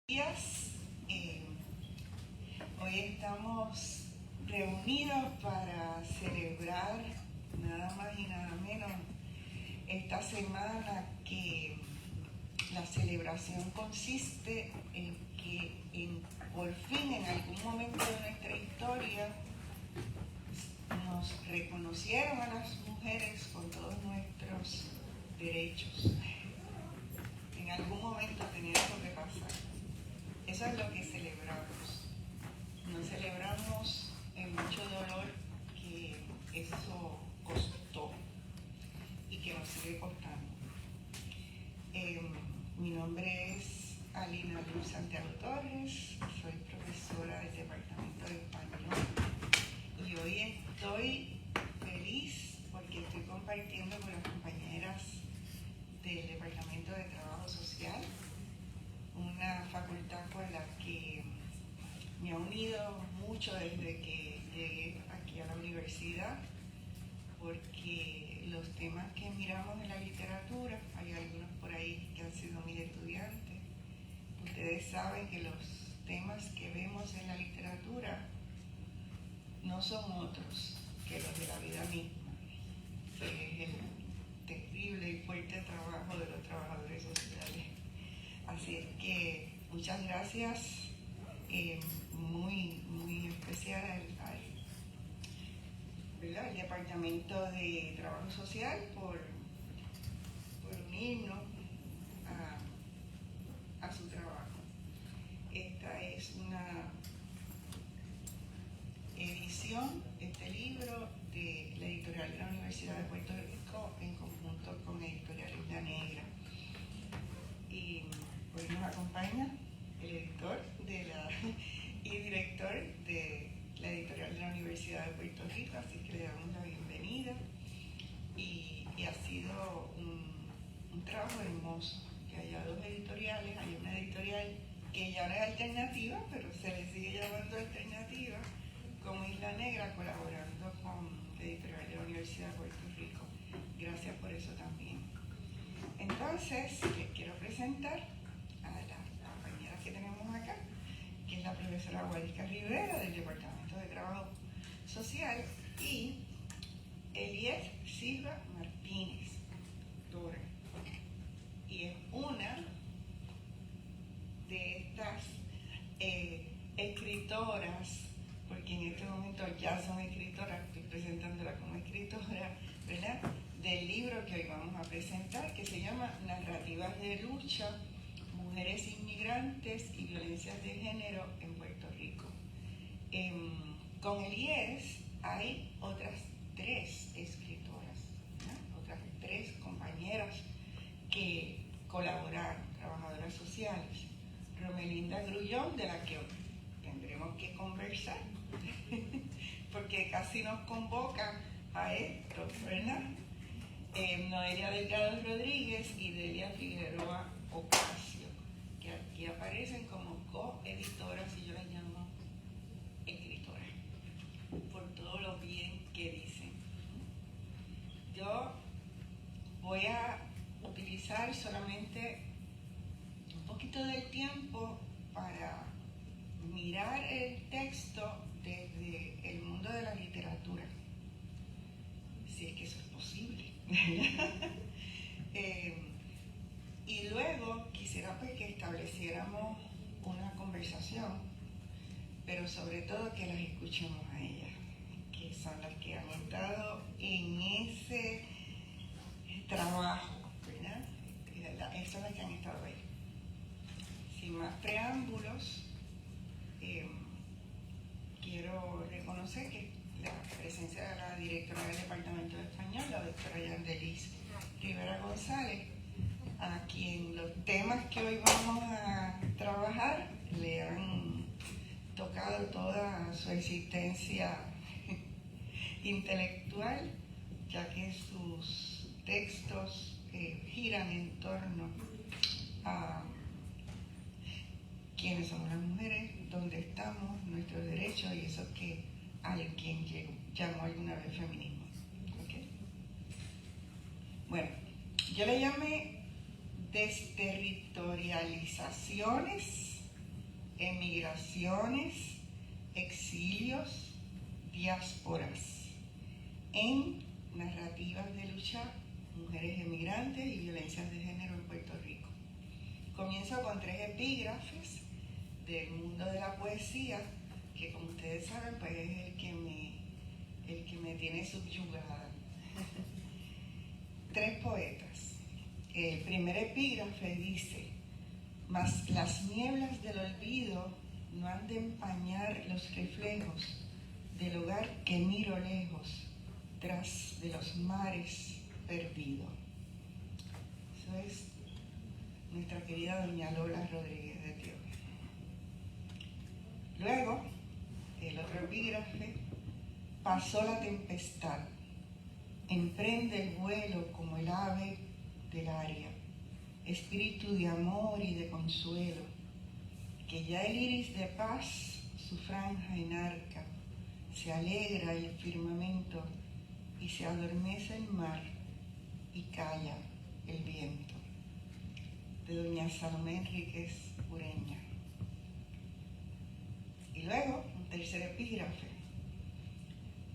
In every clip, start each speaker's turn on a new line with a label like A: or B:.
A: Días. Hoy estamos reunidos para celebrar nada más y nada menos esta semana, que la celebración consiste en que por fin en algún momento de nuestra historia nos reconocieron a las mujeres con todos nuestros derechos. En algún momento tenía eso que pasar. Eso es lo que celebramos. No celebramos el mucho dolor que eso costó y que nos sigue costando. Mi nombre es Alina Luz Santiago Torres, soy profesora del Departamento de Español y hoy estoy feliz porque estoy compartiendo con las compañeras del Departamento de Trabajo Social, una facultad con la que me ha unido mucho desde que llegué aquí a la universidad, porque los temas que miramos en la literatura, hay algunos por ahí que han sido mis estudiantes, ustedes saben que los temas que vemos en la literatura no son otros que los de la vida misma, que es el terrible y fuerte trabajo de los trabajadores sociales. Así es que muchas gracias, muy especial al Departamento de Trabajo Social por unirnos a su trabajo. Esta es una edición, este libro, de la editorial de la Universidad de Puerto Rico en conjunto con Editorial Isla Negra. Y hoy nos acompaña el editor y director de la editorial de la Universidad de Puerto Rico, así que le damos la bienvenida. Y ha sido un trabajo hermoso, que haya dos editoriales. Hay una editorial que ya no es alternativa, pero se le sigue llamando alternativa, como Isla Negra, colaborando con la editorial de la Universidad de Puerto Rico. Gracias por eso también. Entonces, les quiero presentar a la compañera que tenemos acá, que es la profesora Guadisca Rivera del Departamento de Trabajo Social, y Eliet Silva Martínez, doctora. Y es una de estas escritoras, porque en este momento ya son escritoras, estoy presentándola como escritora, ¿verdad?, del libro que hoy vamos a presentar, que se llama Narrativas de Lucha, Mujeres Inmigrantes y Violencias de Género en Puerto Rico. Con Eliet hay otras tres escritoras, ¿no?, otras tres compañeras que colaboraron, trabajadoras sociales. Romelinda Grullón, de la que tendremos que conversar, porque casi nos convoca a esto, ¿verdad? Noelia Delgado Rodríguez y Delia Figueroa Ocasio, que aquí aparecen como coeditoras, y yo las llamo escritoras, por todo lo bien que dicen. Yo voy a utilizar solamente un poquito del tiempo para mirar el texto desde el mundo de la literatura, si es que eso es posible. Y luego quisiera pues que estableciéramos una conversación, pero sobre todo que las escuchemos a ellas, que son las que han estado en ese trabajo, ¿verdad? Son las que han estado ahí. Sin más preámbulos, quiero reconocer que la presencia de la directora del Departamento de Español, la doctora Yandelis Rivera González, a quien los temas que hoy vamos a trabajar le han tocado toda su existencia intelectual, ya que sus textos giran en torno a quiénes somos las mujeres, dónde estamos, nuestros derechos y eso que alguien llamó alguna vez feminismo. ¿Okay? Bueno, yo le llamé desterritorializaciones emigraciones, exilios, diásporas, en narrativas de lucha, mujeres emigrantes y violencias de género en Puerto Rico. Comienzo con 3 epígrafes del mundo de la poesía, que como ustedes saben, pues es el que me tiene subyugada. 3 poetas. El primer epígrafe dice: mas las nieblas del olvido no han de empañar los reflejos del hogar que miro lejos, tras de los mares perdido. Eso es nuestra querida doña Lola Rodríguez de Tioga. Luego, el otro epígrafe: pasó la tempestad, emprende el vuelo como el ave del aria, espíritu de amor y de consuelo, que ya el iris de paz su franja enarca, se alegra el firmamento y se adormece el mar y calla el viento. De doña Salomé Enríquez Ureña. Y luego, un tercer epígrafe: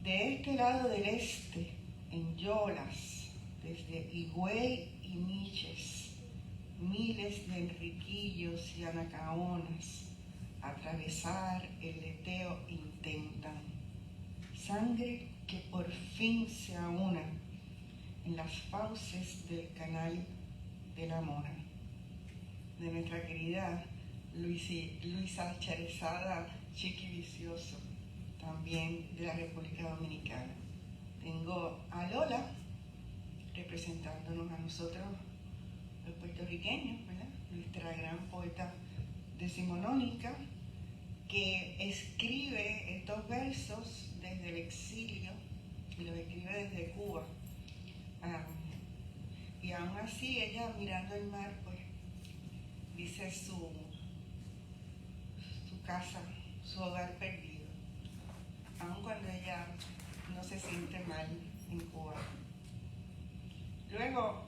A: de este lado del este, en Yolas, desde Higüey y Miches, miles de enriquillos y anacaonas atravesar el leteo intentan, sangre que por fin se aúna en las fauces del canal de la Mona. De nuestra querida Luisa Cherezada Chiqui Vicioso, también de la República Dominicana. Tengo a Lola representándonos a nosotros, los puertorriqueños, ¿verdad? Nuestra gran poeta decimonónica, que escribe estos versos desde el exilio y los escribe desde Cuba. Y aún así ella, mirando el mar, pues dice su casa, su hogar perdido, aun cuando ella no se siente mal en Cuba. Luego,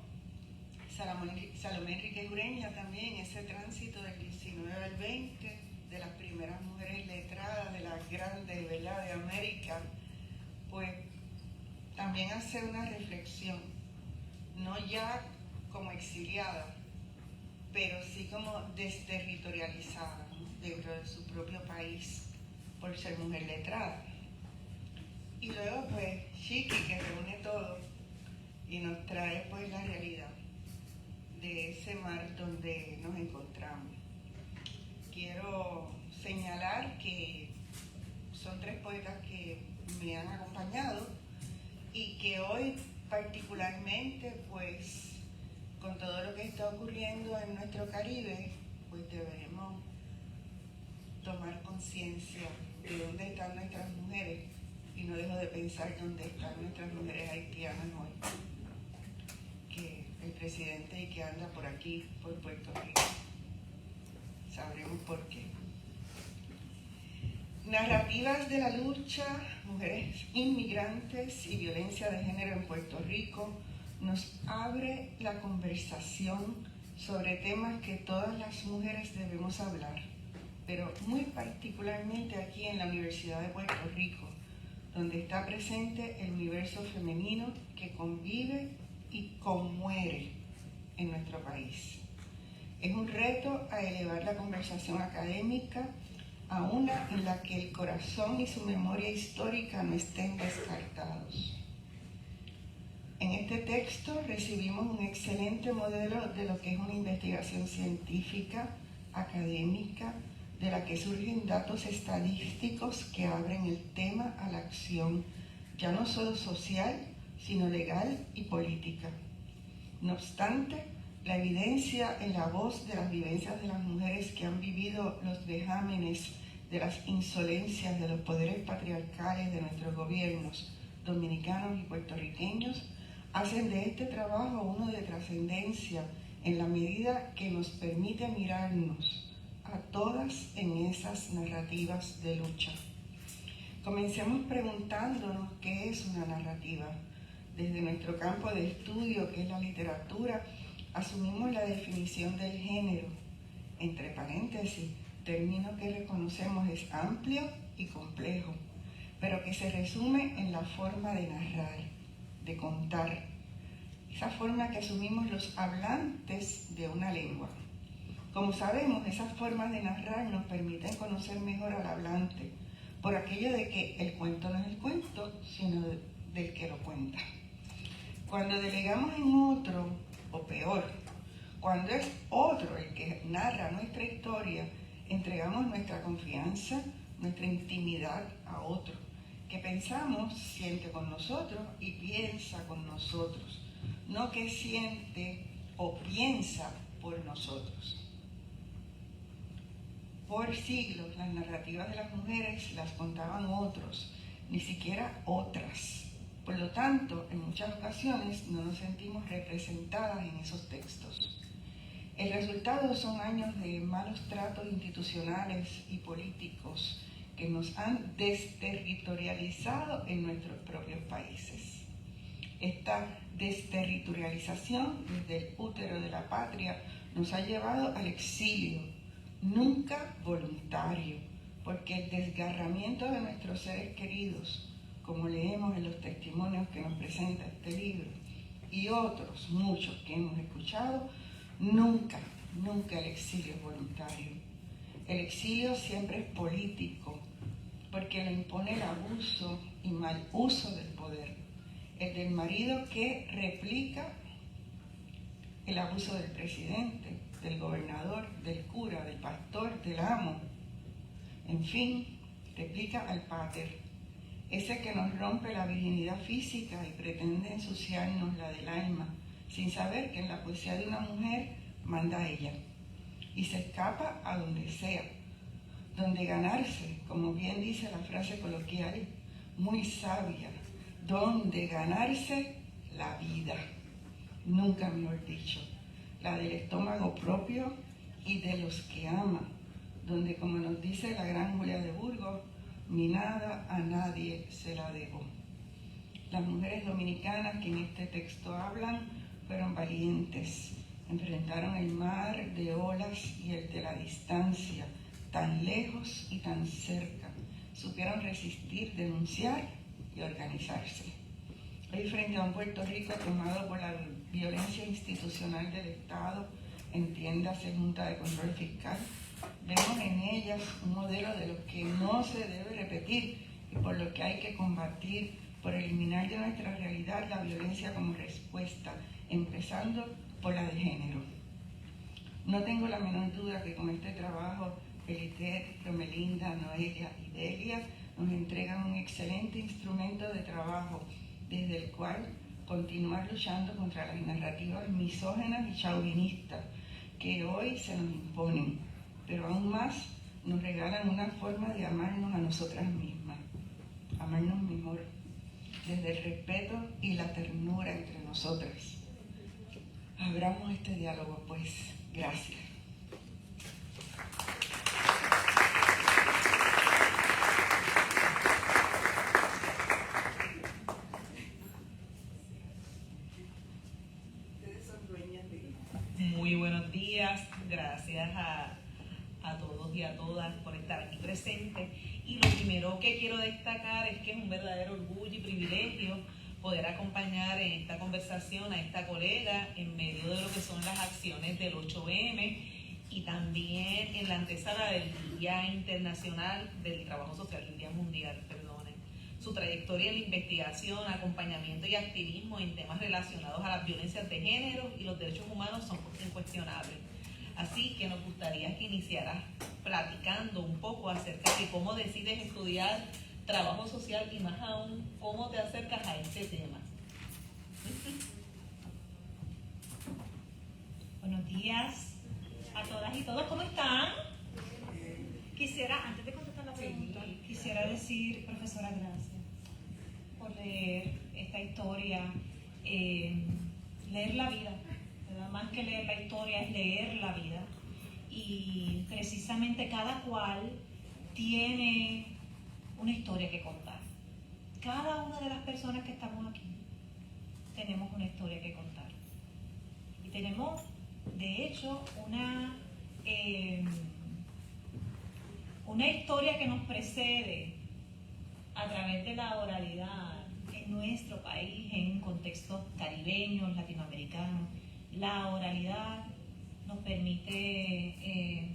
A: Salomé Enríquez Ureña también, ese tránsito del 19 al 20, de las primeras mujeres letradas, de las grandes, ¿verdad?, de América, pues también hace una reflexión, no ya como exiliada, pero sí como desterritorializada, ¿no?, dentro de su propio país, por ser mujer letrada. Y luego pues Chiqui, que reúne todo y nos trae pues la realidad de ese mar donde nos encontramos. Quiero señalar que son 3 poetas que me han acompañado y que hoy particularmente, pues con todo lo que está ocurriendo en nuestro Caribe, pues debemos tomar conciencia de dónde están nuestras mujeres, y no dejo de pensar dónde están nuestras mujeres haitianas hoy, que el presidente y que anda por aquí, por Puerto Rico. Sabremos por qué. Narrativas de la lucha, mujeres inmigrantes y violencia de género en Puerto Rico nos abre la conversación sobre temas que todas las mujeres debemos hablar, pero muy particularmente aquí en la Universidad de Puerto Rico, donde está presente el universo femenino que convive y conmuere en nuestro país. Es un reto a elevar la conversación académica a una en la que el corazón y su memoria histórica no estén descartados. En este texto recibimos un excelente modelo de lo que es una investigación científica, académica, de la que surgen datos estadísticos que abren el tema a la acción, ya no solo social, sino legal y política. No obstante, la evidencia en la voz de las vivencias de las mujeres que han vivido los vejámenes de las insolencias de los poderes patriarcales de nuestros gobiernos dominicanos y puertorriqueños hacen de este trabajo uno de trascendencia en la medida que nos permite mirarnos a todas en esas narrativas de lucha. Comencemos preguntándonos qué es una narrativa. Desde nuestro campo de estudio, que es la literatura, asumimos la definición del género, entre paréntesis, término que reconocemos es amplio y complejo, pero que se resume en la forma de narrar, de contar, esa forma que asumimos los hablantes de una lengua. Como sabemos, esas formas de narrar nos permiten conocer mejor al hablante, por aquello de que el cuento no es el cuento, sino del que lo cuenta. Cuando delegamos en otro, o peor, cuando es otro el que narra nuestra historia, entregamos nuestra confianza, nuestra intimidad a otro, que pensamos siente con nosotros y piensa con nosotros, no que siente o piensa por nosotros. Por siglos las narrativas de las mujeres las contaban otros, ni siquiera otras. Por lo tanto, en muchas ocasiones no nos sentimos representadas en esos textos. El resultado son años de malos tratos institucionales y políticos que nos han desterritorializado en nuestros propios países. Esta desterritorialización desde el útero de la patria nos ha llevado al exilio, nunca voluntario, porque el desgarramiento de nuestros seres queridos, como leemos en los testimonios que nos presenta este libro, y otros muchos que hemos escuchado, nunca el exilio es voluntario. El exilio siempre es político, porque le impone el abuso y mal uso del poder, el del marido que replica el abuso del presidente, del gobernador, del cura, del pastor, del amo, en fin, replica al pater, ese que nos rompe la virginidad física y pretende ensuciarnos la del alma, sin saber que en la poesía de una mujer manda ella, y se escapa a donde sea, donde ganarse, como bien dice la frase coloquial, muy sabia, donde ganarse la vida, nunca mejor dicho, la del estómago propio y de los que ama, donde, como nos dice la gran Julia de Burgos, mi nada a nadie se la debo. Las mujeres dominicanas que en este texto hablan fueron valientes, enfrentaron el mar de olas y el de la distancia, tan lejos y tan cerca, supieron resistir, denunciar y organizarse. Hoy, frente a un Puerto Rico tomado por la violencia institucional del Estado, entiéndase Junta de Control Fiscal, vemos en ellas un modelo de lo que no se debe repetir y por lo que hay que combatir, por eliminar de nuestra realidad la violencia como respuesta, empezando por la de género. No tengo la menor duda que con este trabajo, Elité, Romelinda, Noelia y Delia nos entregan un excelente instrumento de trabajo desde el cual continuar luchando contra las narrativas misógenas y chauvinistas que hoy se nos imponen, pero aún más nos regalan una forma de amarnos a nosotras mismas, amarnos mejor, desde el respeto y la ternura entre nosotras. Abramos este diálogo, pues. Gracias.
B: Muy buenos días, gracias a todos y a todas por estar aquí presentes. Y lo primero que quiero destacar es que es un verdadero orgullo y privilegio poder acompañar en esta conversación a esta colega en medio de lo que son las acciones del 8M y también en la antesala del Día Internacional del Trabajo Social, el Día Mundial, perdonen. Su trayectoria en la investigación, acompañamiento y activismo en temas relacionados a las violencias de género y los derechos humanos son incuestionables. Así que nos gustaría que iniciaras platicando un poco acerca de cómo decides estudiar trabajo social y más aún cómo te acercas a este tema.
C: Buenos días a todas y todos, ¿cómo están? Quisiera, antes de contestar la pregunta, quisiera decir, profesora, gracias por leer esta historia, leer la vida, ¿verdad? Más que leer la historia es leer la vida, y precisamente cada cual tiene una historia que contar. Cada una de las personas que estamos aquí tenemos una historia que contar y tenemos de hecho una historia que nos precede a través de la oralidad en nuestro país, en contextos caribeños, latinoamericanos. La oralidad nos permite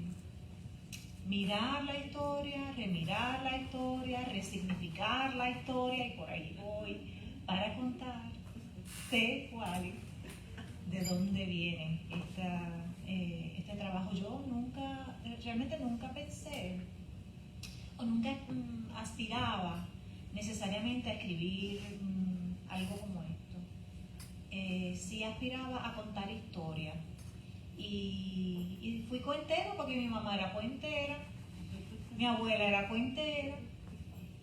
C: mirar la historia, remirar la historia, resignificar la historia, y por ahí voy para contar de dónde viene este trabajo. Yo realmente nunca pensé o nunca aspiraba necesariamente a escribir algo como esto. Sí aspiraba a contar historias. Y fui cuentera porque mi mamá era cuentera, mi abuela era cuentera,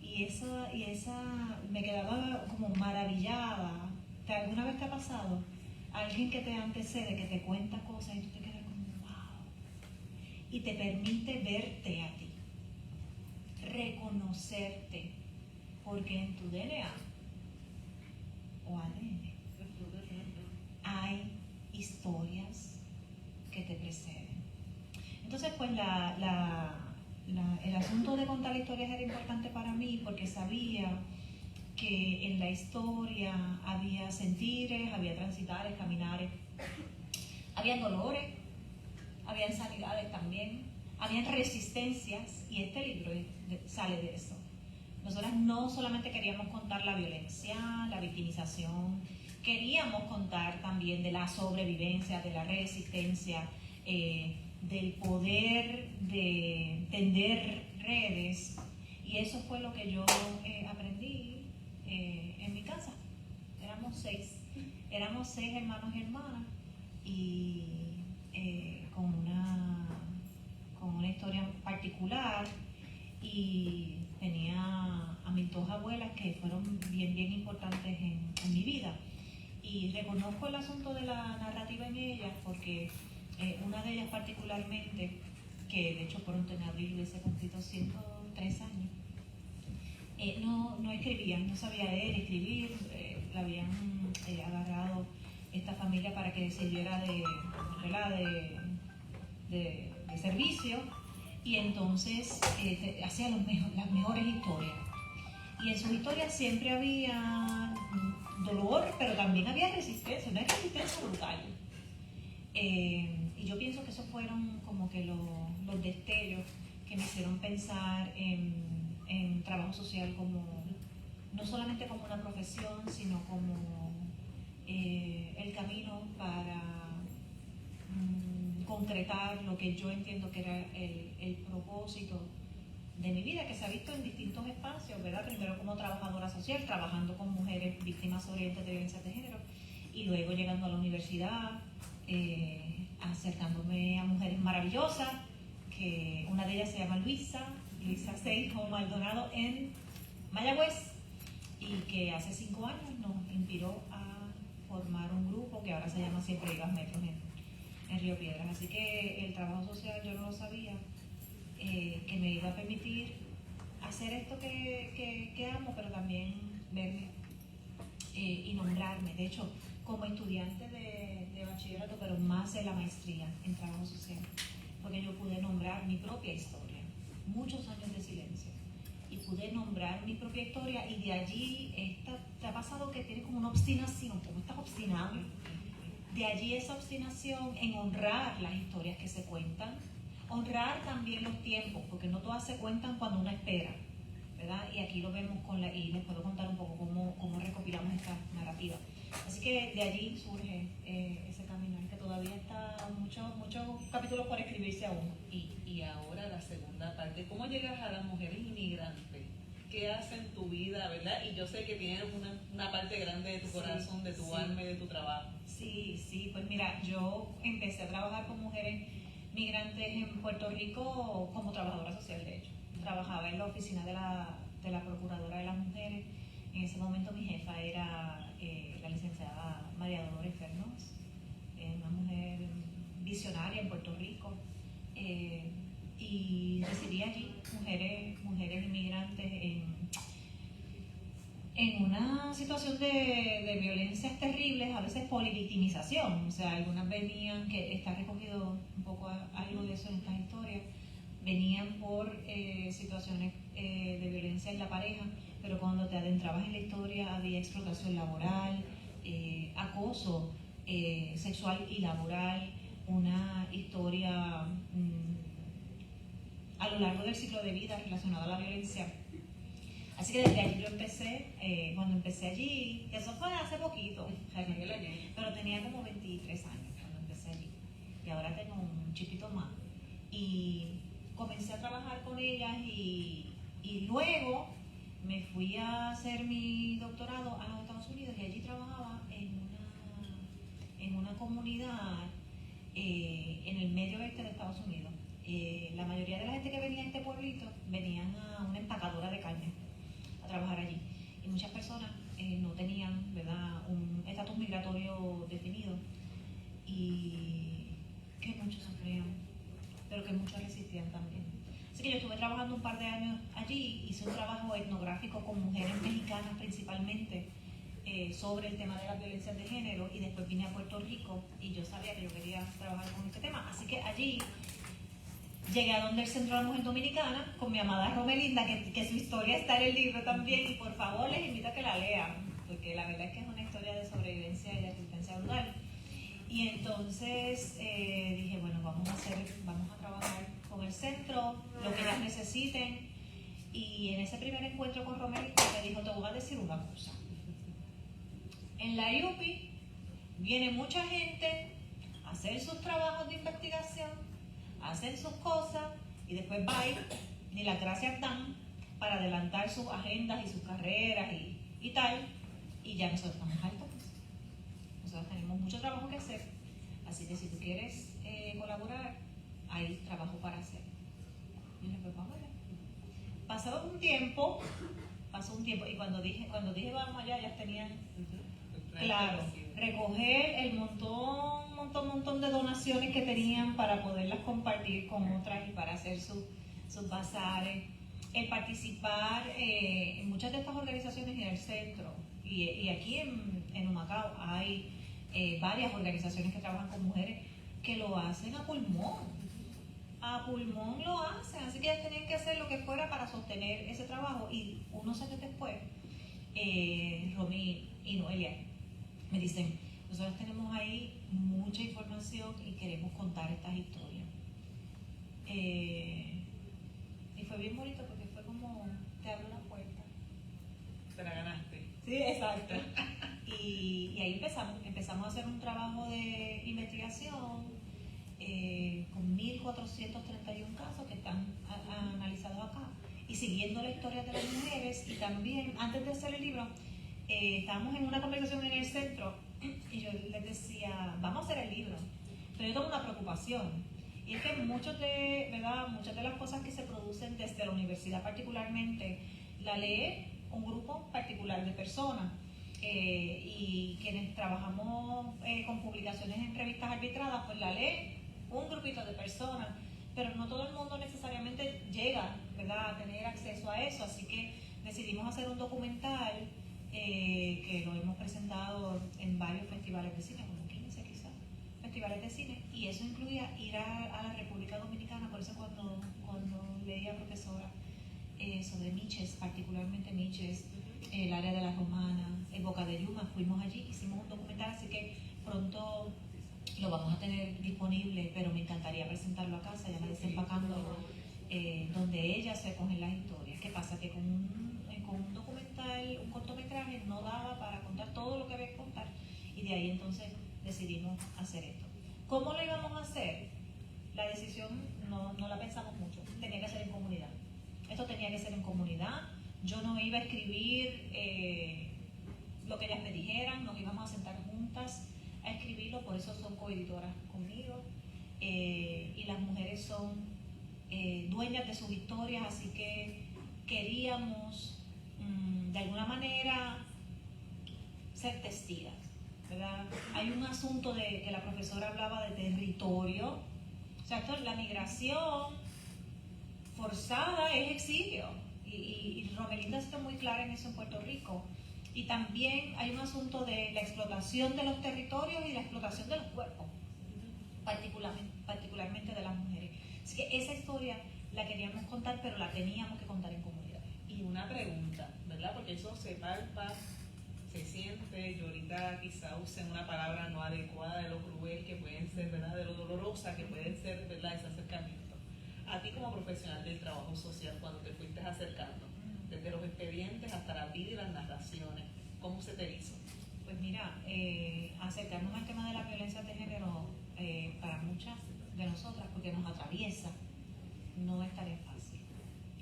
C: y esa me quedaba como maravillada. ¿Alguna vez te ha pasado? Alguien que te antecede, que te cuenta cosas y tú te quedas como wow, y te permite verte a ti, reconocerte, porque en tu DNA o ADN hay historias que te preceden. Entonces, pues el asunto de contar historias era importante para mí porque sabía que en la historia había sentires, había transitares, caminares, había dolores, había sanidades también, habían resistencias, y este libro sale de eso. Nosotras no solamente queríamos contar la violencia, la victimización, queríamos contar también de la sobrevivencia, de la resistencia, del poder de tender redes, y eso fue lo que yo aprendí en mi casa. Éramos seis hermanos y hermanas, y con una historia particular, y tenía a mis dos abuelas que fueron bien importantes en mi vida, y reconozco el asunto de la narrativa en ellas porque una de ellas particularmente, que de hecho pronto en abril hubiese cumplido 103 años, no escribía, no sabía leer, escribir, la habían agarrado esta familia para que sirviera de servicio, y entonces hacía las mejores historias. Y en sus historias siempre había dolor, pero también había resistencia, una resistencia brutal. Y yo pienso que esos fueron como que los destellos que me hicieron pensar en trabajo social no solamente como una profesión, sino como el camino para concretar lo que yo entiendo que era el propósito de mi vida, que se ha visto en distintos espacios, ¿verdad? Primero como trabajadora social, trabajando con mujeres víctimas sobrevivientes de violencia de género, y luego llegando a la universidad, acercándome a mujeres maravillosas, que una de ellas se llama Luisa Seijo Maldonado en Mayagüez, y que hace 5 años nos inspiró a formar un grupo que ahora se llama Siempre Vivas Metros en Río Piedras. Así que el trabajo social yo no lo sabía, que me iba a permitir hacer esto que amo, pero también verme y nombrarme. De hecho, como estudiante de bachillerato, pero más en la maestría en trabajo social, porque yo pude nombrar mi propia historia, muchos años de silencio, y pude nombrar mi propia historia, y de allí te ha pasado que tienes como una obstinación, como estás obstinado, de allí esa obstinación en honrar las historias que se cuentan, honrar también los tiempos, porque no todas se cuentan cuando uno espera, ¿verdad? Y aquí lo vemos y les puedo contar un poco cómo recopilamos esta narrativa. Así que de allí surge ese camino, que todavía está muchos capítulos por escribirse aún.
B: Y ahora la segunda parte, ¿cómo llegas a las mujeres inmigrantes? ¿Qué hacen tu vida, verdad? Y yo sé que tienes una parte grande de tu corazón, de tu alma y de tu trabajo.
C: Sí, pues mira, yo empecé a trabajar con mujeres migrantes en Puerto Rico como trabajadora social, de hecho. Trabajaba en la oficina de la Procuradora de las Mujeres. En ese momento mi jefa era la licenciada María Dolores Fernández, una mujer visionaria en Puerto Rico, y recibí allí mujeres inmigrantes en una situación de violencias terribles, a veces polivictimización. O sea, algunas venían, que está recogido un poco algo de eso en estas historias, venían por situaciones de violencia en la pareja, pero cuando te adentrabas en la historia había explotación laboral, acoso sexual y laboral, una historia a lo largo del ciclo de vida relacionada a la violencia. Así que desde allí yo empecé, cuando empecé allí, que eso fue hace poquito, pero tenía como 23 años cuando empecé allí, y ahora tengo un chiquito más. Y comencé a trabajar con ellas y luego me fui a hacer mi doctorado a los Estados Unidos, y allí trabajaba en una comunidad en el medio oeste de Estados Unidos. La mayoría de la gente que venía a este pueblito venían a una empacadora de caña a trabajar allí, y muchas personas no tenían, ¿verdad?, un estatus migratorio definido, y que muchos sufrían, pero que muchos resistían también. Así que yo estuve trabajando un par de años allí, hice un trabajo etnográfico con mujeres mexicanas principalmente, sobre el tema de las violencias de género, y después vine a Puerto Rico y yo sabía que yo quería trabajar con este tema, así que allí llegué a donde el Centro de la Mujer Dominicana con mi amada Romelinda, que su historia está en el libro también, y por favor les invito a que la lean, porque la verdad es que es una historia de sobrevivencia y de asistencia rural. Y entonces dije, bueno, vamos a trabajar con el centro, lo que ellas necesiten. Y en ese primer encuentro con Romelinda me dijo, te voy a decir una cosa. En la IUPI viene mucha gente a hacer sus trabajos de investigación, a hacer sus cosas, y después va ni las gracias dan para adelantar sus agendas y sus carreras y tal, y ya nosotros estamos hartos. Nosotros tenemos mucho trabajo que hacer, así que si tú quieres colaborar, hay trabajo para hacer. Y yo pues vamos allá. Pasó un tiempo, y cuando dije vamos allá, ya tenían, claro, recoger el montón de donaciones que tenían para poderlas compartir con otras y para hacer sus bazares, el participar en muchas de estas organizaciones en el centro, y aquí en Humacao hay varias organizaciones que trabajan con mujeres que lo hacen a pulmón lo hacen, así que ellas tenían que hacer lo que fuera para sostener ese trabajo. Y unos años después, Romy y Noelia me dicen, nosotros tenemos ahí mucha información y queremos contar estas historias. Y fue bien bonito porque fue como, te abrió la puerta.
B: Te la ganaste.
C: Sí, exacto. Y ahí empezamos a hacer un trabajo de investigación con 1.431 casos que están analizados acá, y siguiendo la historia de las mujeres. Y también, antes de hacer el libro, estábamos en una conversación en el centro y yo les decía, vamos a hacer el libro, pero yo tengo una preocupación, y es que muchas de las cosas que se producen desde la universidad particularmente, la lee un grupo particular de personas, y quienes trabajamos con publicaciones en revistas arbitradas, pues la lee un grupito de personas, pero no todo el mundo necesariamente llega, ¿verdad?, a tener acceso a eso. Así que decidimos hacer un documental que lo hemos presentado en varios festivales de cine, como 15 quizás, festivales de cine, y eso incluía ir a la República Dominicana. Por eso cuando leía profesora sobre Miches, particularmente Miches, el área de la Romana, el Boca de Yuma, fuimos allí, hicimos un documental, así que pronto lo vamos a tener disponible, pero me encantaría presentarlo acá, se llama Desempacando, donde ellas recogen las historias. ¿Qué pasa? Que con un documental, un cortometraje, no daba para contar todo lo que había que contar, y de ahí entonces decidimos hacer esto. ¿Cómo lo íbamos a hacer? La decisión no la pensamos mucho, tenía que ser en comunidad. Esto tenía que ser en comunidad. Yo no iba a escribir lo que ellas me dijeran, nos íbamos a sentar juntas a escribirlo, por eso son coeditoras conmigo, y las mujeres son dueñas de sus historias, así que queríamos de alguna manera ser testigos, ¿verdad? Hay un asunto de que la profesora hablaba de territorio, o sea, la migración forzada es exilio, y Romelinda está muy clara en eso en Puerto Rico. Y también hay un asunto de la explotación de los territorios y la explotación de los cuerpos, particularmente de las mujeres. Así que esa historia la queríamos contar, pero la teníamos que contar en comunidad.
B: Y una pregunta, ¿verdad? Porque eso se palpa, se siente. Yo ahorita quizá use una palabra no adecuada de lo cruel que pueden ser, ¿verdad? De lo dolorosa que pueden ser, ¿verdad? Ese acercamiento. A ti como profesional del trabajo social, cuando te fuiste acercando, desde los expedientes hasta la vida y las narraciones, ¿cómo se te hizo?
C: Pues mira, acercarnos al tema de la violencia de género para muchas de nosotras, porque nos atraviesa, no es tarea fácil,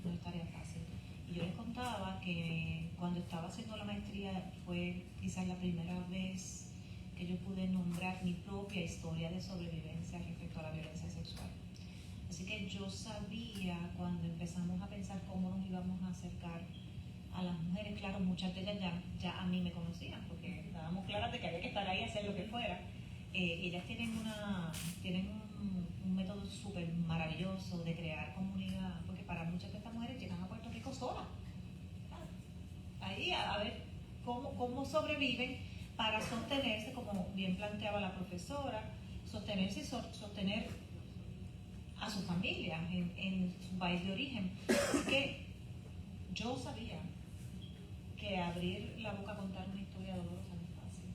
C: no es tarea fácil. Y yo les contaba que cuando estaba haciendo la maestría fue quizás la primera vez que yo pude nombrar mi propia historia de sobrevivencia respecto a la violencia sexual. Así que yo sabía cuando empezamos a pensar cómo nos íbamos a acercar a las mujeres, claro, muchas de ellas ya a mí me conocían, porque estábamos claras de que había que estar ahí y hacer lo que fuera. Ellas tienen un método súper maravilloso de crear comunidad, porque para muchas de estas mujeres llegan a Puerto Rico solas. Ahí a ver cómo sobreviven para sostenerse, como bien planteaba la profesora, sostenerse y sostener a su familia en su país de origen. Así que yo sabía que abrir la boca a contar una historia dolorosa no es fácil.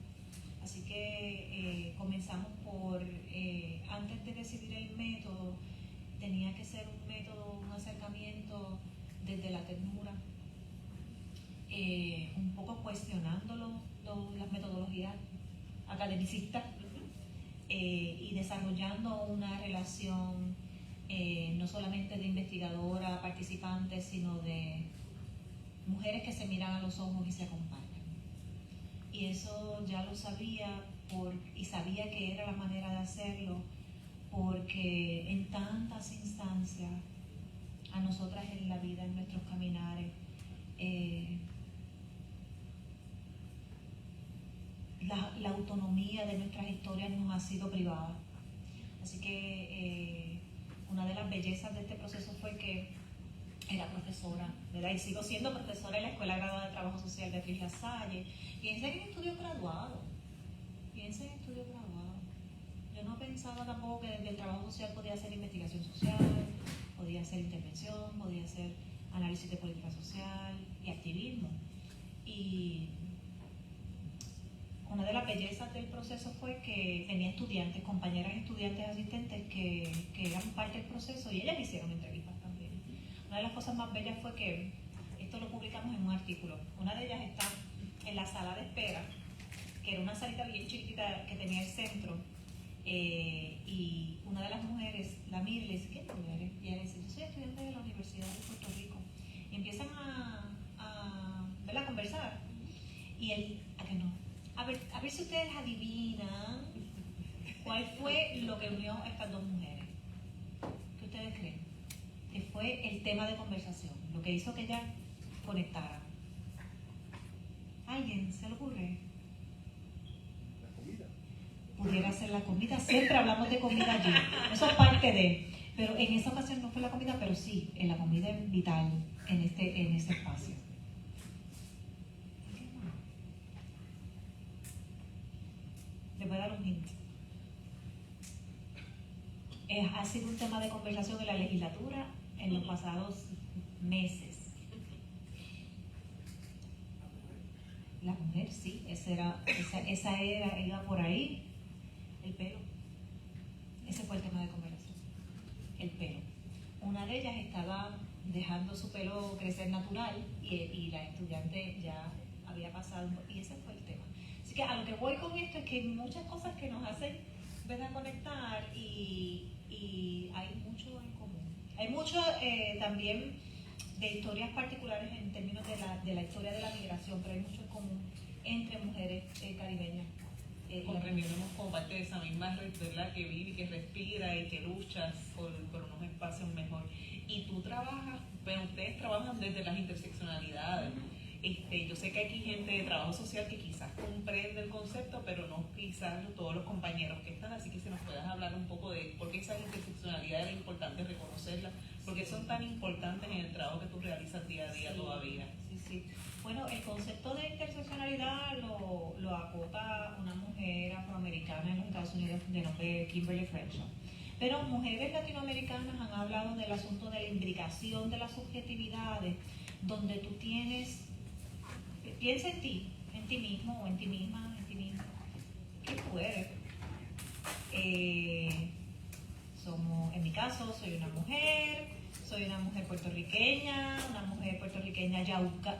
C: Así que comenzamos por, antes de decidir el método, tenía que ser un método, un acercamiento desde la ternura, un poco cuestionando las metodologías academicistas y desarrollando una relación no solamente de investigadora, participantes, sino de mujeres que se miran a los ojos y se acompañan. Y eso ya lo sabía y sabía que era la manera de hacerlo, porque en tantas instancias a nosotras en la vida, en nuestros caminares, la autonomía de nuestras historias nos ha sido privada. Así que una de las bellezas de este proceso fue que era profesora, ¿verdad? Y sigo siendo profesora en la Escuela Graduada de Trabajo Social de Beatriz Lasalle. Piensa en estudios graduados. Yo no pensaba tampoco que desde el trabajo social podía hacer investigación social, podía hacer intervención, podía hacer análisis de política social y activismo. Y una de las bellezas del proceso fue que tenía estudiantes, compañeras estudiantes asistentes que eran parte del proceso y ellas hicieron entrevistas también. Una de las cosas más bellas fue que esto lo publicamos en un artículo. Una de ellas está en la sala de espera, que era una salita bien chiquitita que tenía el centro, y una de las mujeres la mira y le dice, ¿qué tú eres? Y ella dice, yo soy estudiante de la Universidad de Puerto Rico. Y empiezan a conversar. Y él, ¿a qué no? A ver si ustedes adivinan cuál fue lo que unió a estas dos mujeres. ¿Qué ustedes creen? Que fue el tema de conversación, lo que hizo que ellas conectaran. ¿Alguien se le ocurre?
D: La comida.
C: Pudiera ser la comida, siempre hablamos de comida allí, eso es parte de, pero en esa ocasión no fue la comida, pero sí, en la comida es vital en este espacio. Les voy a dar un hint. Ha sido un tema de conversación en la legislatura en los pasados meses. La mujer, sí, esa era, iba por ahí. El pelo. Ese fue el tema de conversación. El pelo. Una de ellas estaba dejando su pelo crecer natural y la estudiante ya había pasado, y ese fue el tema. Así que a lo que voy con esto es que hay muchas cosas que nos hacen conectar y hay mucho en común. Hay mucho también de historias particulares en términos de la historia de la migración, pero hay mucho en común entre mujeres caribeñas.
B: Comprendemos como parte de esa misma red, ¿verdad? Que vive, que respira y que luchas por unos espacios mejor. Y tú trabajas, pero ustedes trabajan desde las interseccionalidades. Yo sé que aquí hay gente de trabajo social que quizás comprende el concepto, pero no quizás todos los compañeros que están, así que si nos puedas hablar un poco de por qué esas interseccionalidades es importante reconocerlas, porque son tan importantes en el trabajo que tú realizas día a día todavía.
C: Sí. Bueno, el concepto de interseccionalidad lo acota una mujer afroamericana en los Estados Unidos de nombre Kimberly Crenshaw. Pero mujeres latinoamericanas han hablado del asunto de la imbricación de las subjetividades, donde tú tienes, piensa en ti mismo o en ti misma, en ti misma. ¿Qué tú eres? En mi caso, soy una mujer puertorriqueña,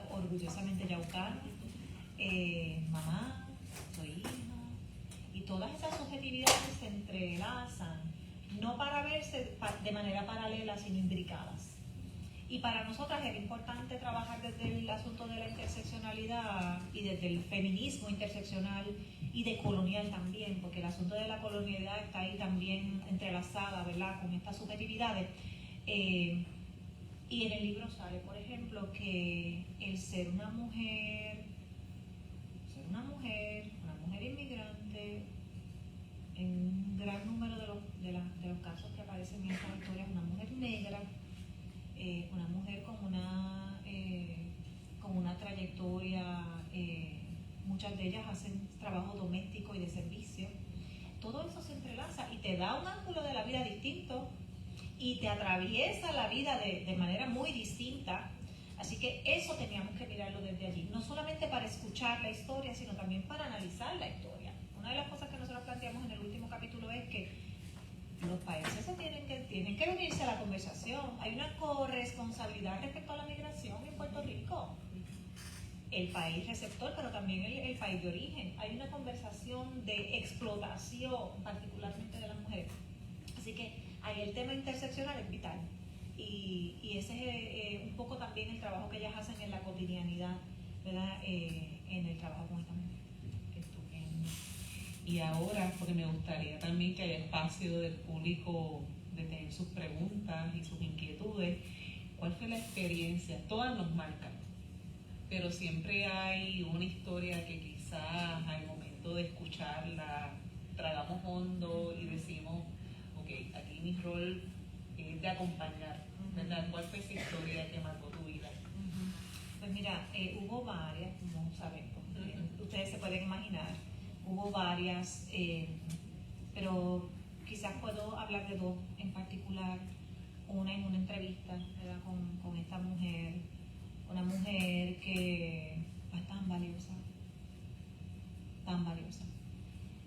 C: orgullosamente yaucana, mamá, soy hija, y todas esas subjetividades se entrelazan, no para verse de manera paralela, sino imbricadas. Y para nosotras era importante trabajar desde el asunto de la interseccionalidad y desde el feminismo interseccional y de colonial también, porque el asunto de la colonialidad está ahí también entrelazada, ¿verdad?, con estas subjetividades. Y en el libro sale, por ejemplo, que el ser una mujer inmigrante, en un gran número de los casos que aparecen en esta historia, una mujer negra, una mujer con una trayectoria, muchas de ellas hacen trabajo doméstico y de servicio. Todo eso se entrelaza y te da un ángulo de la vida distinto y te atraviesa la vida de manera muy distinta. Así que eso teníamos que mirarlo desde allí, no solamente para escuchar la historia, sino también para analizar la historia. Una de las cosas que nosotros planteamos en el último capítulo es que los países tienen que venirse a la conversación. Hay una corresponsabilidad respecto a la migración en Puerto Rico. El país receptor, pero también el país de origen. Hay una conversación de explotación, particularmente de las mujeres. Así que ahí el tema interseccional es vital. Y ese es un poco también el trabajo que ellas hacen en la cotidianidad, ¿verdad? En el trabajo con esta mujer.
B: Estupendo. Y ahora, porque me gustaría también que haya espacio del público de tener sus preguntas y sus inquietudes. ¿Cuál fue la experiencia? Todas nos marcan, pero siempre hay una historia que quizás al momento de escucharla tragamos hondo y decimos, ok, aquí mi rol es de acompañar, ¿verdad? ¿Cuál fue esa historia que marcó tu vida?
C: Pues mira, hubo varias, como sabemos, ustedes se pueden imaginar, hubo varias, pero quizás puedo hablar de dos en particular. Una en una entrevista, ¿verdad?, con esta mujer, una mujer que es tan valiosa.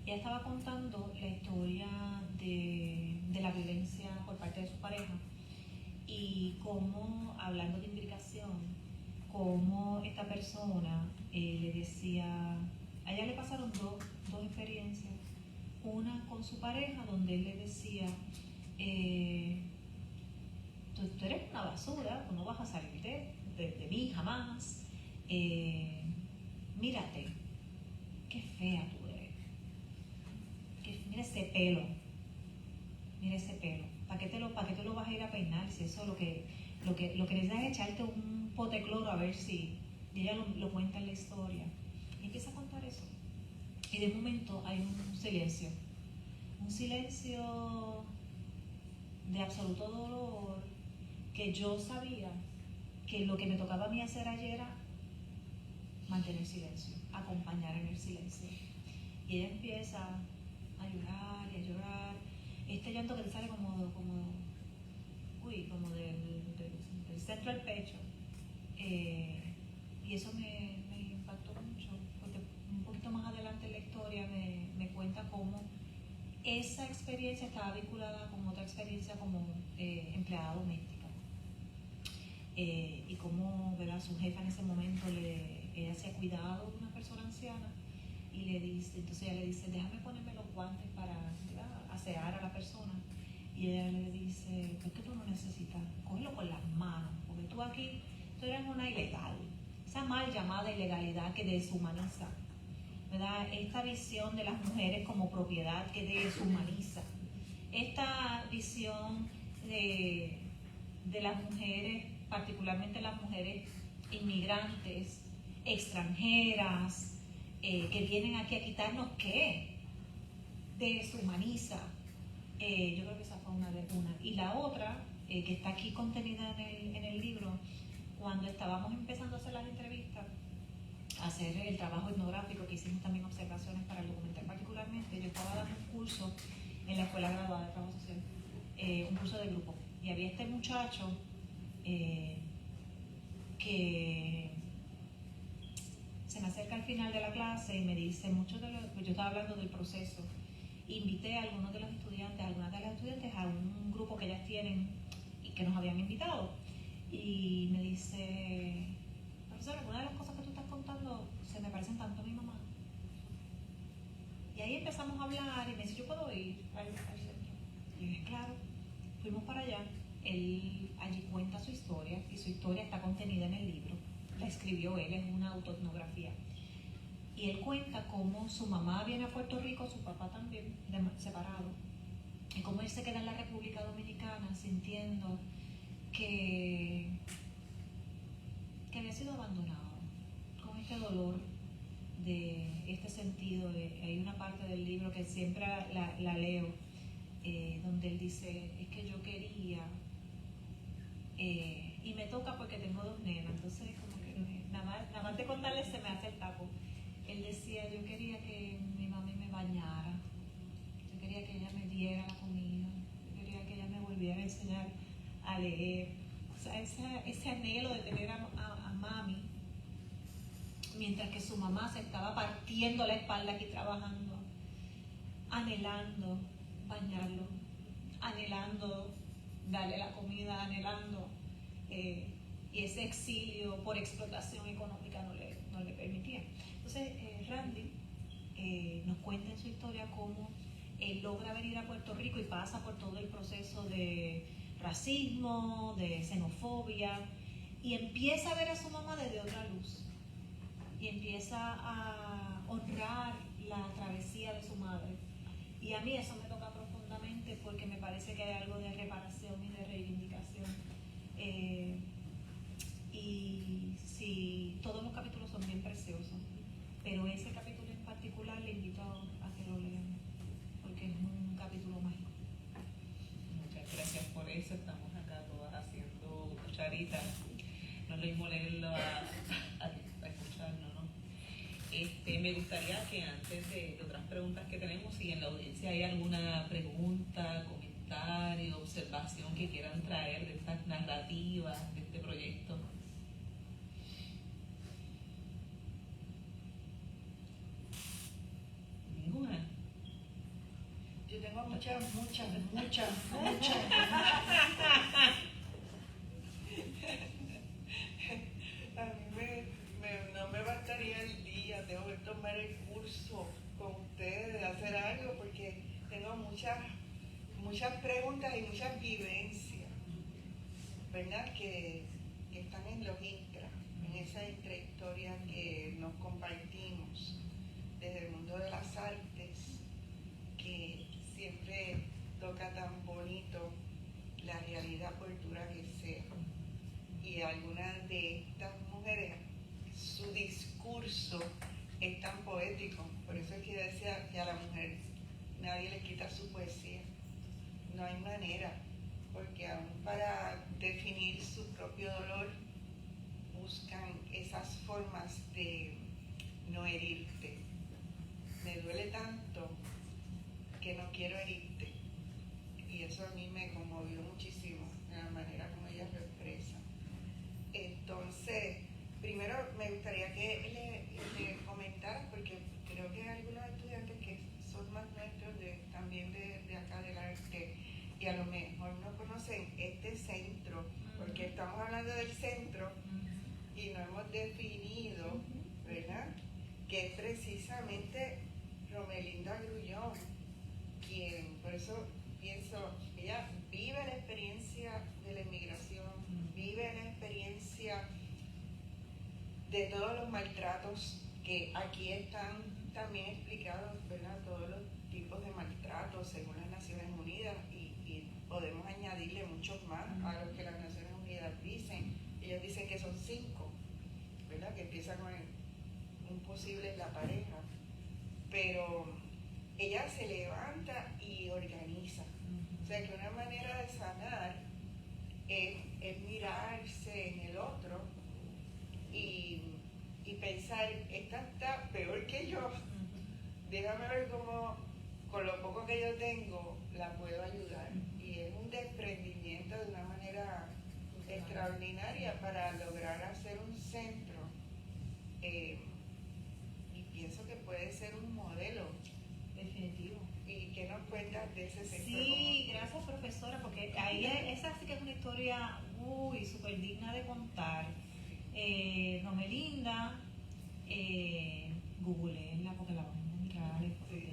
C: Ella estaba contando la historia de la violencia por parte de su pareja y cómo, hablando de implicación, cómo esta persona le decía, a ella le pasaron dos experiencias. Una con su pareja, donde él le decía, tú eres una basura, tú no vas a salir de mí jamás, mírate, qué fea tú eres, mira ese pelo, ¿para qué te lo vas a ir a peinar si eso lo que necesitas es echarte un pote de cloro a ver si, y ella lo cuenta en la historia, y empieza a contar eso, y de momento hay un silencio de absoluto dolor, que yo sabía que lo que me tocaba a mí hacer ayer era mantener silencio, acompañar en el silencio. Y ella empieza a llorar y a llorar. Este llanto que te sale como del centro del pecho. Y eso me impactó mucho, porque un poquito más adelante en la historia me cuenta cómo esa experiencia estaba vinculada con otra experiencia como empleada doméstica. Y cómo, ¿verdad?, su jefa en ese momento ella se ha cuidado de una persona anciana y entonces ella le dice, déjame ponerme los guantes para, ¿verdad?, asear a la persona, y ella le dice, ¿por qué tú no necesitas? Cógelo con las manos, porque tú eres una ilegal, esa mal llamada ilegalidad que deshumaniza, ¿verdad?, esta visión de las mujeres como propiedad que deshumaniza, esta visión de las mujeres, particularmente las mujeres inmigrantes, extranjeras, que vienen aquí a quitarnos, ¿qué? Deshumaniza. Yo creo que esa fue una. Y la otra, que está aquí contenida en el libro, cuando estábamos empezando a hacer las entrevistas, a hacer el trabajo etnográfico, que hicimos también observaciones para el documental particularmente, yo estaba dando un curso en la Escuela Graduada de Trabajo Social. un curso de grupo. Y había este muchacho que se me acerca al final de la clase y me dice, yo estaba hablando del proceso, invité a algunas de las estudiantes a un grupo que ellas tienen y que nos habían invitado. Y me dice, profesora, algunas de las cosas que tú estás contando se me parecen tanto a mi mamá. Y ahí empezamos a hablar y me dice, ¿yo puedo ir al centro? Y yo dije, claro. Fuimos para allá. Él allí cuenta su historia y su historia está contenida en el libro. La escribió él, es una autoetnografía. Y él cuenta cómo su mamá viene a Puerto Rico, su papá también, separado. Y cómo él se queda en la República Dominicana sintiendo que había sido abandonado, con este dolor de este sentido. Hay una parte del libro que siempre la leo, donde él dice, es que yo quería, y me toca porque tengo 2 nenas, entonces como que nada más de contarles se me hace el tapo. Él decía, yo quería que mi mami me bañara, yo quería que ella me diera la comida, yo quería que ella me volviera a enseñar a leer. O sea, ese anhelo de tener a mami, mientras que su mamá se estaba partiendo la espalda aquí trabajando, anhelando bañarlo, anhelando darle la comida, anhelando, y ese exilio por explotación económica no le permitía. Entonces, Randy nos cuenta en su historia cómo él logra venir a Puerto Rico y pasa por todo el proceso de racismo, de xenofobia, y empieza a ver a su mamá desde otra luz, y empieza a honrar la travesía de su madre. Y a mí eso me toca profundamente porque me parece que hay algo de reparación y de reivindicación. Y sí, todos los capítulos son bien preciosos, pero ese capítulo en particular le invito a que lo lean, porque es un capítulo mágico.
B: Muchas gracias por eso. Estamos acá todas haciendo cucharitas. No lo mismo leerlo a escucharlo, ¿no? Me gustaría que antes de otras preguntas que tenemos, si en la audiencia hay alguna pregunta, comentario, observación que quieran traer de estas narrativas, de este proyecto. ¿Ninguna?
A: Yo tengo muchas. A mí no me bastaría el día, tengo que tomar el curso con ustedes, hacer algo, porque tengo muchas preguntas y muchas vivencias, ¿verdad? Que están en los intras, en esa intrahistoria que nos compartimos desde el mundo de las artes, que siempre toca tan bonito la realidad por dura que sea. Y algunas de estas mujeres, su discurso es tan poético, por eso es que yo decía que a la mujer nadie le quita su poesía, no hay manera, porque aún para definir su propio dolor buscan esas formas de no herirte. Me duele tanto que no quiero herirte, y eso a mí me conmovió muchísimo, la manera como ella lo expresa. Entonces, primero me gustaría que le comentaras, porque creo que hay algunos estudiantes que son más nuestros también de acá del arte, y a lo mejor no conocen este centro, porque estamos hablando del centro y no hemos definido, ¿verdad?, que es precisamente Romelinda Grullón, quien, por eso pienso, ella vive la experiencia de la inmigración, vive la experiencia de todos los maltratos que aquí están también explicados, ¿verdad? Todos los tipos de maltratos según las Naciones Unidas, y podemos añadirle muchos más a los que las Naciones Unidas dicen. Ellos dicen que son 5, ¿verdad? Que empieza con un posible la pareja, pero ella se levanta y organiza. O sea que una manera de sanar es mirarse en el otro y pensar, esta está peor que yo, déjame ver cómo con lo poco que yo tengo la puedo ayudar. Y es un centro y pienso que puede ser un modelo.
C: Definitivo.
A: ¿Y qué nos cuentas de ese sector?
C: Sí, gracias profesora, porque ahí esa sí que es una historia súper digna de contar. Romelinda, googleenla porque la vamos a mirar.
A: Sí.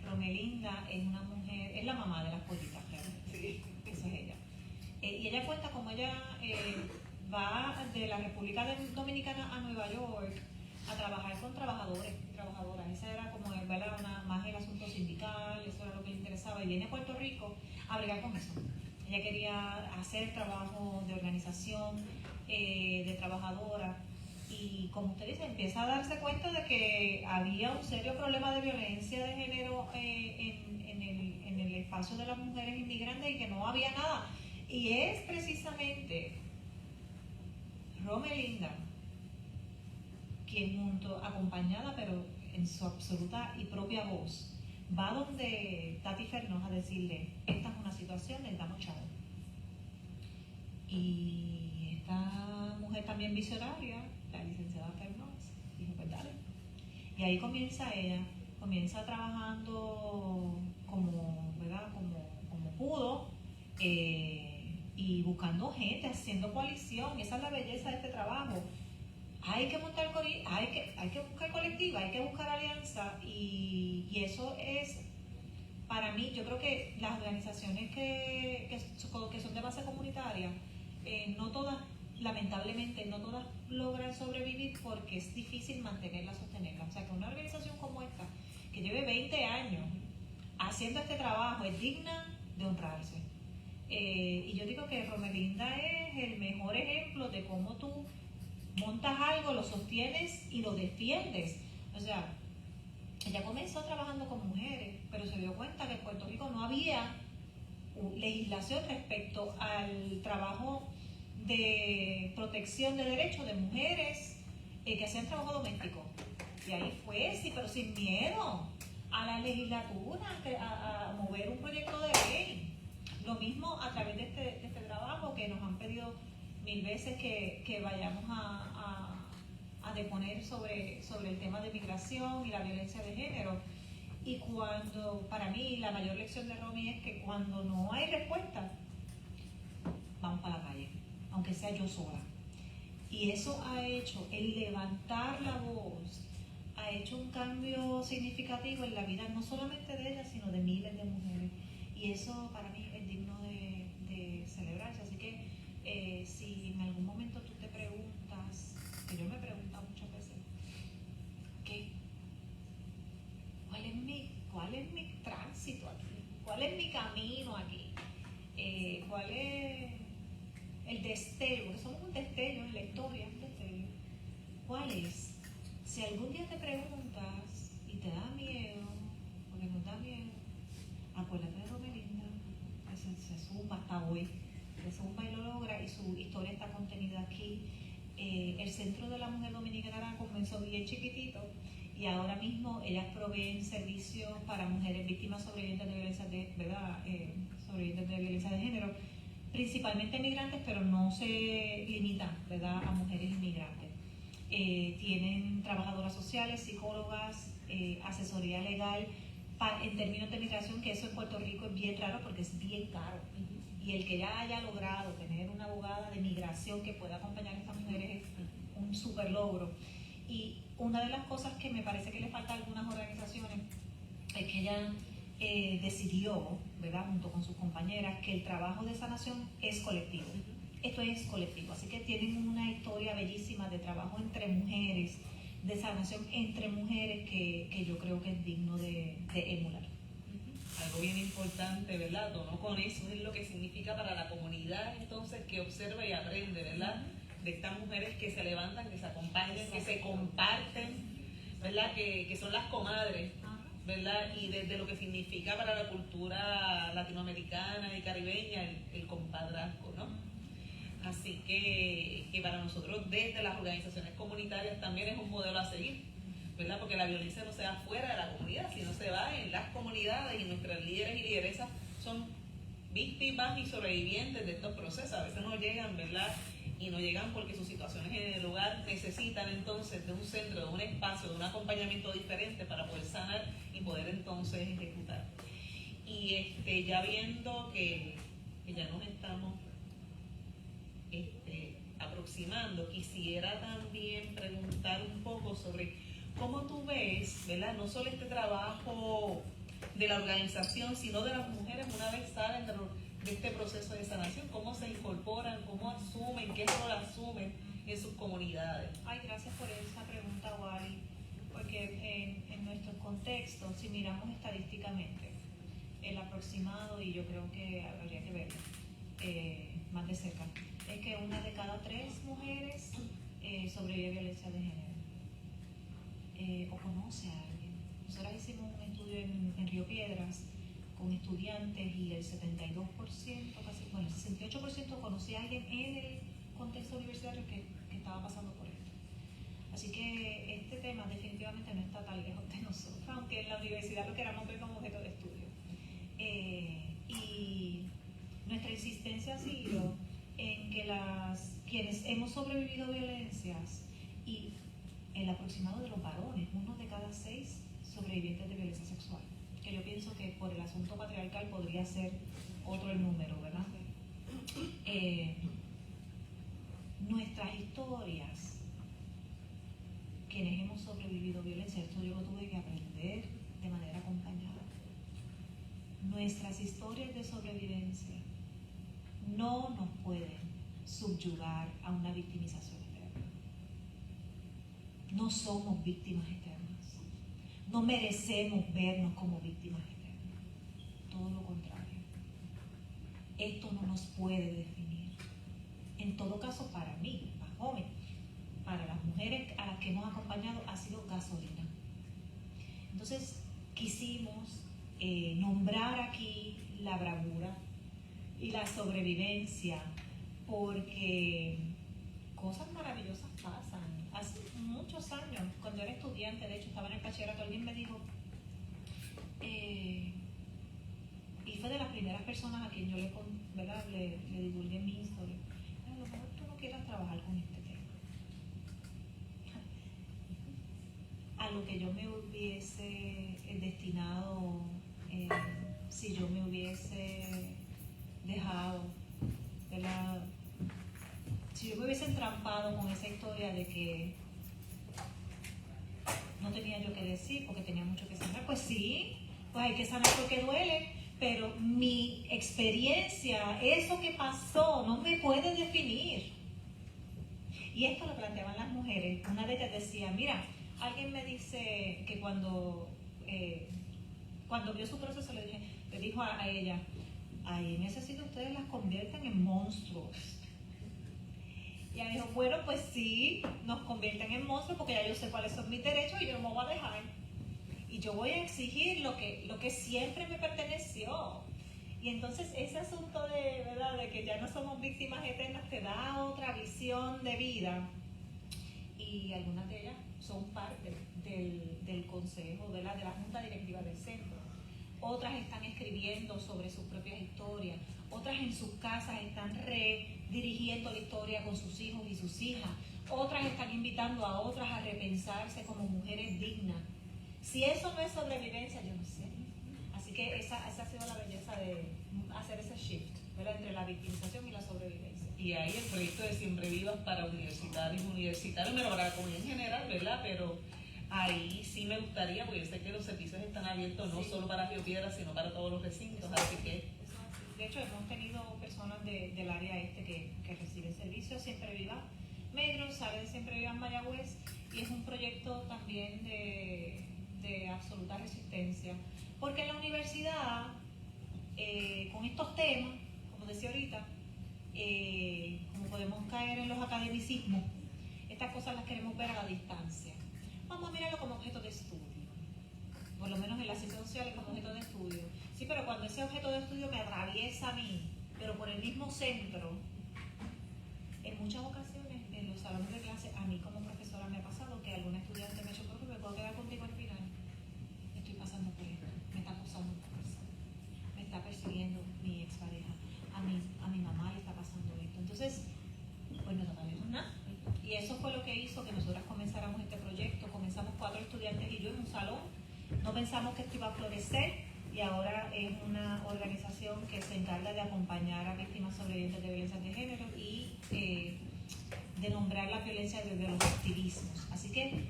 C: Romelinda es una mujer, es la mamá de las pollitas, realmente.
A: Sí.
C: Eso es ella. Y ella cuenta cómo ella va de la República Dominicana a Nueva York a trabajar con trabajadores y trabajadoras. Esa era como ¿verdad? Más el asunto sindical, eso era lo que le interesaba. Y viene a Puerto Rico a bregar con eso. Ella quería hacer trabajo de organización, de trabajadora. Y como usted dice, empieza a darse cuenta de que había un serio problema de violencia de género en el espacio de las mujeres inmigrantes y que no había nada. Y es precisamente Romelinda quien acompañada pero en su absoluta y propia voz, va donde Tati Fernos a decirle, esta es una situación, necesitamos chavo. Y esta mujer también visionaria, la licenciada Fernos, dijo, pues dale. Y ahí comienza ella, comienza trabajando ¿verdad? Como pudo, y buscando gente, haciendo coalición. Esa es la belleza de este trabajo. Hay que montar hay que buscar colectiva, hay que buscar alianza y eso es, para mí, yo creo que las organizaciones que son de base comunitaria, no todas, lamentablemente, no todas logran sobrevivir porque es difícil mantenerla, sostenerla. O sea, que una organización como esta, que lleve 20 años haciendo este trabajo, es digna de honrarse. Y yo digo que Romelinda es el mejor ejemplo de cómo tú montas algo, lo sostienes y lo defiendes. O sea, ella comenzó trabajando con mujeres, pero se dio cuenta que en Puerto Rico no había legislación respecto al trabajo de protección de derechos de mujeres que hacían trabajo doméstico. Y ahí fue, sí, pero sin miedo a la legislatura, a mover un proyecto de ley. Lo mismo a través de este trabajo que nos han pedido 1000 veces que vayamos a deponer sobre el tema de migración y la violencia de género. Y cuando, para mí, la mayor lección de Romy es que cuando no hay respuesta, vamos para la calle, aunque sea yo sola. Y eso ha hecho, el levantar la voz, ha hecho un cambio significativo en la vida no solamente de ella, sino de miles de mujeres. Y eso para mí es digno de celebrarse. Así que si en algún momento tú te preguntas, que yo me he preguntado muchas veces, ¿cuál es mi tránsito aquí? ¿Cuál es mi camino aquí? ¿Cuál es el destello? Porque somos un destello en la historia, un destello. ¿Cuál es? Si algún día te preguntas y te da miedo, porque nos da miedo, acuérdate de Romelinda, que se zumba hasta hoy, se zumba y lo logra, y su historia está contenida aquí. El Centro de la Mujer Dominicana comenzó bien chiquitito y ahora mismo ellas proveen servicios para mujeres víctimas sobrevivientes de violencia sobrevivientes de violencia de género, principalmente migrantes, pero no se limitan, ¿verdad?, a mujeres inmigrantes. Tienen trabajadoras sociales, psicólogas, asesoría legal en términos de migración, que eso en Puerto Rico es bien raro porque es bien caro. Y el que ya haya logrado tener una abogada de migración que pueda acompañar a estas mujeres es un súper logro. Y una de las cosas que me parece que le falta a algunas organizaciones es que ella decidió, ¿verdad?, junto con sus compañeras, que el trabajo de sanación es colectivo. Esto es colectivo, así que tienen una historia bellísima de trabajo entre mujeres, de sanación entre mujeres que yo creo que es digno de emular.
B: Algo bien importante, ¿verdad? Tono con eso es lo que significa para la comunidad, entonces, que observa y aprende, ¿verdad? De estas mujeres que se levantan, que se acompañan, que se comparten, ¿verdad? Que son las comadres, ¿verdad? Y desde lo que significa para la cultura latinoamericana y caribeña el compadrazgo, ¿no? Así que para nosotros desde las organizaciones comunitarias también es un modelo a seguir, ¿verdad? Porque la violencia no se da fuera de la comunidad, sino se va en las comunidades, y nuestras líderes y lideresas son víctimas y sobrevivientes de estos procesos. A veces no llegan, ¿verdad?, y no llegan porque sus situaciones en el hogar necesitan entonces de un centro, de un espacio, de un acompañamiento diferente para poder sanar y poder entonces ejecutar. Y ya viendo que ya nos estamos aproximando, quisiera también preguntar un poco sobre cómo tú ves, ¿verdad? No solo este trabajo de la organización, sino de las mujeres una vez salen de este proceso de sanación, cómo se incorporan, cómo asumen, qué rol asumen en sus comunidades.
C: Ay, gracias por esa pregunta, Wally, porque en nuestro contexto, si miramos estadísticamente, el aproximado, y yo creo que habría que verlo más de cerca, es que 1 de cada 3 mujeres sobrevive a violencia de género o conoce a alguien. Nosotros hicimos un estudio en Río Piedras con estudiantes y el 72%, casi, bueno, el 68% conocía a alguien en el contexto universitario que estaba pasando por esto. Así que este tema definitivamente no está tan lejos de nosotros, aunque en la universidad lo queramos ver como objeto de estudio. Y nuestra insistencia ha sido en que quienes hemos sobrevivido a violencias y el aproximado de los varones, 1 de cada 6 sobrevivientes de violencia sexual, que yo pienso que por el asunto patriarcal podría ser otro el número, ¿verdad? Nuestras historias, quienes hemos sobrevivido a violencia, esto yo lo tuve que aprender de manera acompañada. Nuestras historias de sobrevivencia no nos pueden subyugar a una victimización eterna. No somos víctimas eternas. No merecemos vernos como víctimas eternas. Todo lo contrario. Esto no nos puede definir. En todo caso, para mí, más joven, para las mujeres a las que hemos acompañado, ha sido gasolina. Entonces, quisimos nombrar aquí la bravura y la sobrevivencia, porque cosas maravillosas pasan. Hace muchos años, cuando era estudiante, de hecho estaba en el bachillerato, alguien me dijo, y fue de las primeras personas a quien yo le divulgué mi historia, a lo mejor tú no quieras trabajar con este tema. A lo que yo me hubiese destinado, si yo me hubiese dejado, ¿verdad? Si yo me hubiese entrampado con esa historia de que no tenía yo que decir porque tenía mucho que sanar, pues sí, pues hay que sanar porque duele, pero mi experiencia, eso que pasó, no me puede definir. Y esto lo planteaban las mujeres. Una de ellas decía, mira, alguien me dice que cuando vio su proceso le dijo a ella, ay, en ese sitio ustedes las convierten en monstruos. Y ella dijo, bueno, pues sí, nos convierten en monstruos porque ya yo sé cuáles son mis derechos y yo no me voy a dejar. Y yo voy a exigir lo que siempre me perteneció. Y entonces ese asunto ¿verdad?, de que ya no somos víctimas eternas te da otra visión de vida. Y algunas de ellas son parte del consejo, de la junta directiva del centro. Otras están escribiendo sobre sus propias historias. Otras en sus casas están redirigiendo la historia con sus hijos y sus hijas. Otras están invitando a otras a repensarse como mujeres dignas. Si eso no es sobrevivencia, yo no sé. Así que esa ha sido la belleza de hacer ese shift, ¿verdad?, entre la victimización y la sobrevivencia.
B: Y ahí el proyecto de Siempre Vivas para universitarios, pero para la comunidad en general, ¿verdad? Pero ahí sí me gustaría, porque yo sé que los servicios están abiertos no solo para Río Piedras, sino para todos los recintos, así que...
C: De hecho, hemos tenido personas del área que reciben servicios Siempre Viva Medro, sale de Siempre Viva Mayagüez, y es un proyecto también de absoluta resistencia, porque en la universidad, con estos temas, como decía ahorita, como podemos caer en los academicismos, estas cosas las queremos ver a la distancia. Vamos a mirarlo como objeto de estudio, por lo menos en las ciencias sociales como objeto de estudio. Sí, pero cuando ese objeto de estudio me atraviesa a mí, pero por el mismo centro, en muchas ocasiones en los salones de clase, a mí como profesora me ha pasado que algún estudiante me ha dicho, profe, ¿me puedo quedar contigo al final? Estoy pasando por esto, me está acosando por eso, me está persiguiendo mi expareja, a mi mamá le está pasando esto. Entonces, pues nos fue lo que hizo que nosotras comenzáramos este proyecto. Comenzamos 4 estudiantes y yo en un salón. No pensamos que esto iba a florecer y ahora es una organización que se encarga de acompañar a víctimas sobrevivientes de violencia de género y de nombrar la violencia desde los activismos. Así que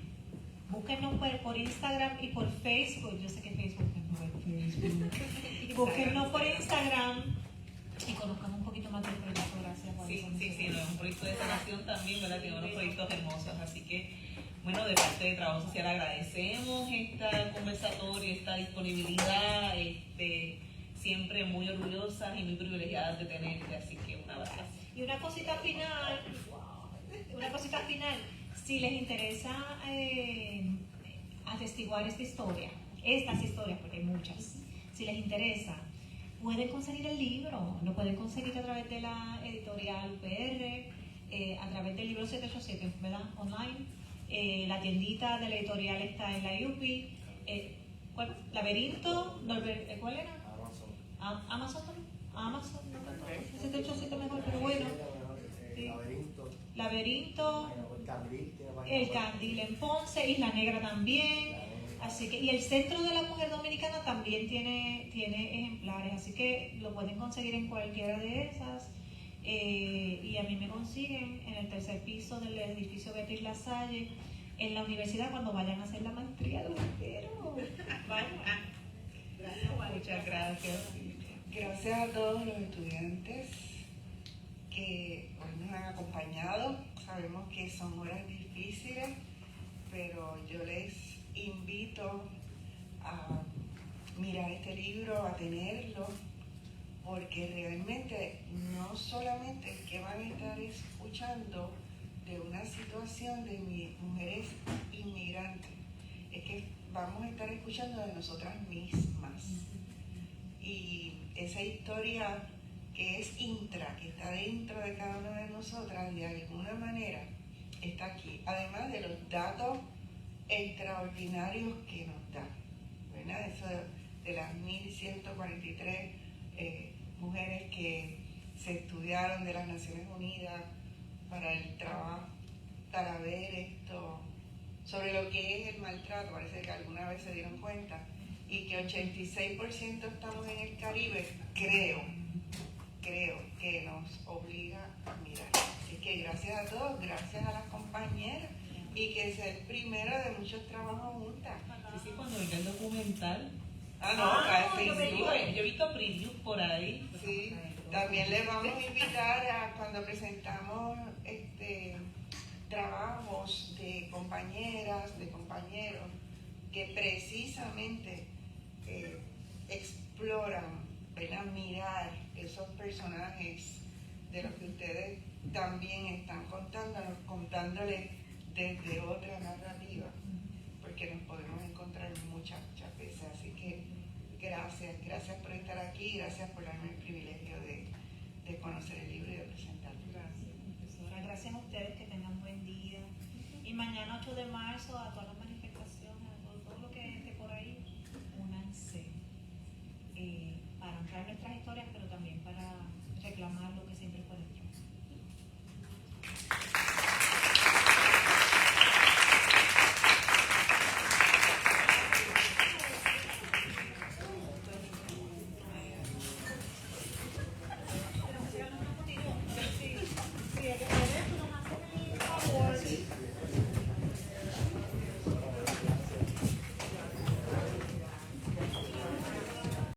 C: búsquennos por Instagram y por Facebook. Yo sé que Facebook es Facebook. Búsquennos por Instagram y conozcan un poquito más del proyecto. Gracias por eso.
B: Sí, no, es un proyecto de sanación también, ¿verdad? Tiene unos proyectos hermosos, así que, bueno, de parte de Trabajo Social agradecemos esta conversatoria, esta disponibilidad, siempre muy orgullosas y muy privilegiadas de tenerte, así que un abrazo.
C: Y una cosita final, si les interesa atestiguar estas historias, porque hay muchas, si les interesa, pueden conseguir el libro, lo pueden conseguir a través de la editorial UPR, a través del libro 787, ¿verdad? Online. La tiendita de la editorial está en la UPI. ¿Cuál? Laberinto, ¿cuál era? Amazon. Amazon, no tanto. 787 mejor, pero bueno. Sí. Laberinto. El Candil en Ponce, Isla Negra también. Así que, y el Centro de la Mujer Dominicana también tiene ejemplares, así que lo pueden conseguir en cualquiera de esas. Y a mí me consiguen en el 3er piso del edificio Beatriz Lasalle, en la universidad cuando vayan a hacer la maestría de Lutero.
B: Muchas gracias.
A: Gracias a todos los estudiantes que hoy nos han acompañado. Sabemos que son horas difíciles, pero yo les invito a mirar este libro, a tenerlo, porque realmente no solamente es que van a estar escuchando de una situación de mujeres inmigrantes, es que vamos a estar escuchando de nosotras mismas. Y esa historia que es que está dentro de cada una de nosotras, de alguna manera está aquí, además de los datos extraordinarios que nos da, ¿verdad? Eso de las 1.143 mujeres que se estudiaron de las Naciones Unidas para el trabajo, para ver esto, sobre lo que es el maltrato. Parece que alguna vez se dieron cuenta, y que 86% estamos en el Caribe, creo que nos obliga a mirar. Así que gracias a todos, gracias a las compañeras, y que sea el primero de muchos trabajos juntas.
B: Sí, cuando venga el documental.
C: yo
B: Yo he visto previews por ahí.
A: Sí, también les vamos a invitar a cuando presentamos trabajos de compañeras, de compañeros, que precisamente exploran, ¿verdad? Mirar esos personajes de los que ustedes también están contándoles desde otra narrativa, porque nos podemos encontrar muchas veces. Así que gracias por estar aquí, gracias por darme el privilegio de conocer el libro y de presentarlo.
C: Gracias, profesora. Gracias a ustedes, que tengan buen día. Y mañana 8 de marzo, a todas las manifestaciones, a todo lo que esté por ahí, únanse para honrar nuestras historias